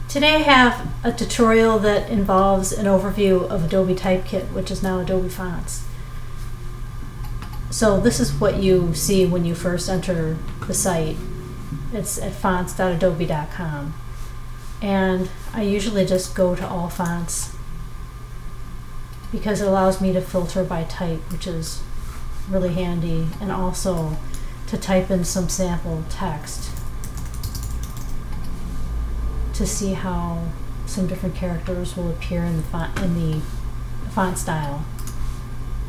Today I have a tutorial that involves an overview of Adobe Typekit, which is now Adobe Fonts. So this is what you see when you first enter the site. It's at fonts.adobe.com. And I usually just go to all fonts because it allows me to filter by type, which is really handy, and also to type in some sample text to see how some different characters will appear in the font style.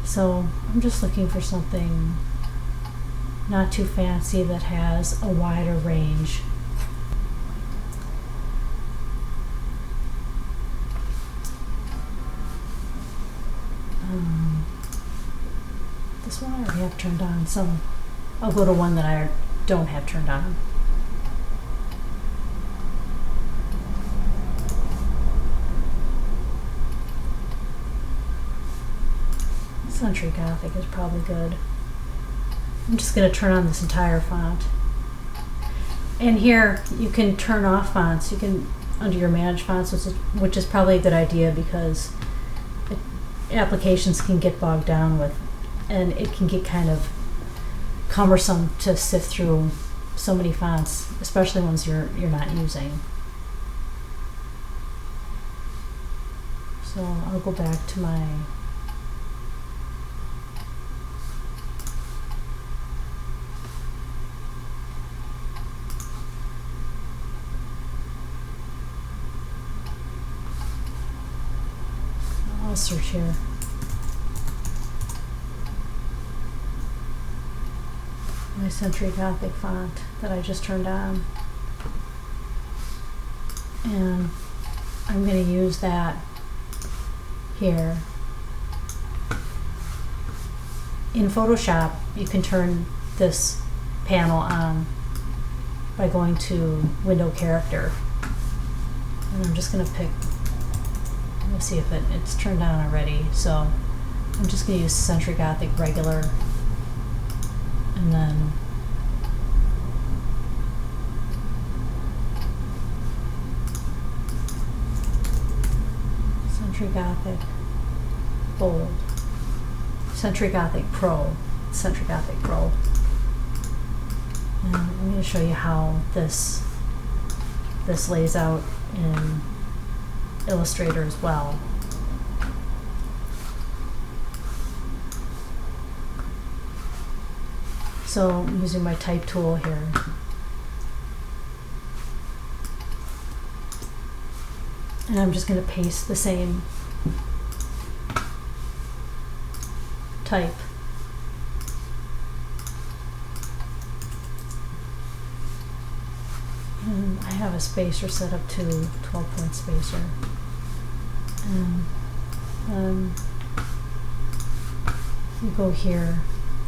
So I'm just looking for something not too fancy that has a wider range. This one I already have turned on, so I'll go to one that I don't have turned on. Century Gothic is probably good. I'm just going to turn on this entire font. And here you can turn off fonts. You can, under your Manage Fonts, which is probably a good idea because applications can get bogged down with, and it can get kind of cumbersome to sift through so many fonts, especially ones you're not using. So I'll go back to my search here. My Century Gothic font that I just turned on. And I'm going to use that here. In Photoshop, you can turn this panel on by going to Window Character. And I'm just going to pick, let's see if it's turned on already. So I'm just going to use Century Gothic regular, and then Century Gothic bold, Century Gothic Pro, Century Gothic Pro. And I'm going to show you how this lays out in Illustrator as well. So I'm using my type tool here. And I'm just going to paste the same type. And I have a spacer set up to 12-point spacer. And you go here,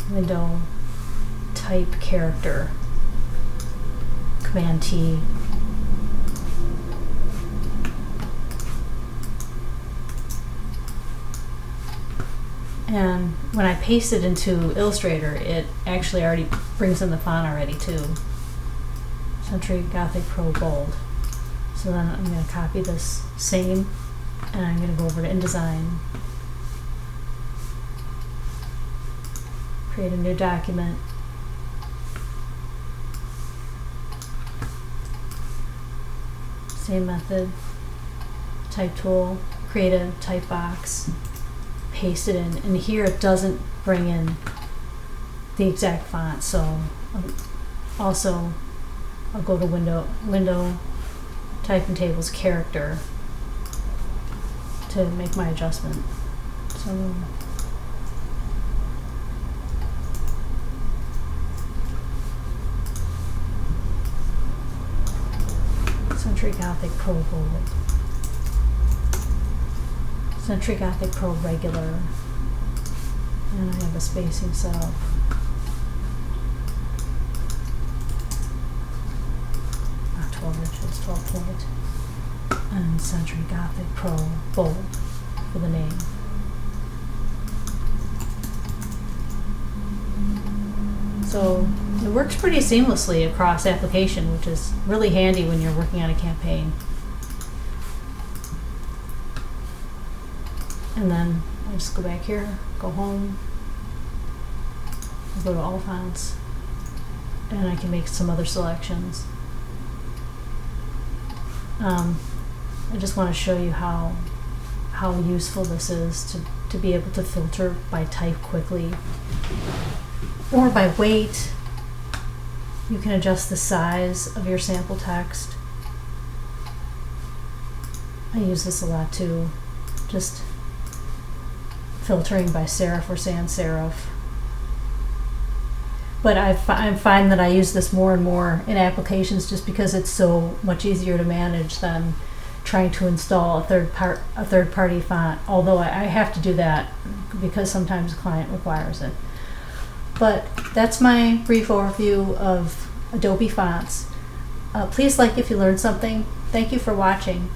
Window, Type Character, Command T. And when I paste it into Illustrator, it actually already brings in the font already too. Century Gothic Pro Bold. So then I'm going to copy this same, and I'm going to go over to InDesign, create a new document, same method, type tool, create a type box, paste it in, and here it doesn't bring in the exact font, so also I'll go to Window, Type and Tables, Character to make my adjustment. So Century Gothic Pro Bold, Century Gothic Pro Regular, and I have a spacing set up. Not 12 inches, 12 point. And Century Gothic Pro Bold for the name. So it works pretty seamlessly across application, which is really handy when you're working on a campaign. And then I just go back here, go home, I go to all fonts, and I can make some other selections. I just want to show you how useful this is to be able to filter by type quickly or by weight. You can adjust the size of your sample text. I use this a lot too, just filtering by serif or sans serif. But I find that I use this more and more in applications just because it's so much easier to manage than trying to install a third-party font, although I have to do that because sometimes the client requires it. But that's my brief overview of Adobe Fonts. Please like if you learned something. Thank you for watching.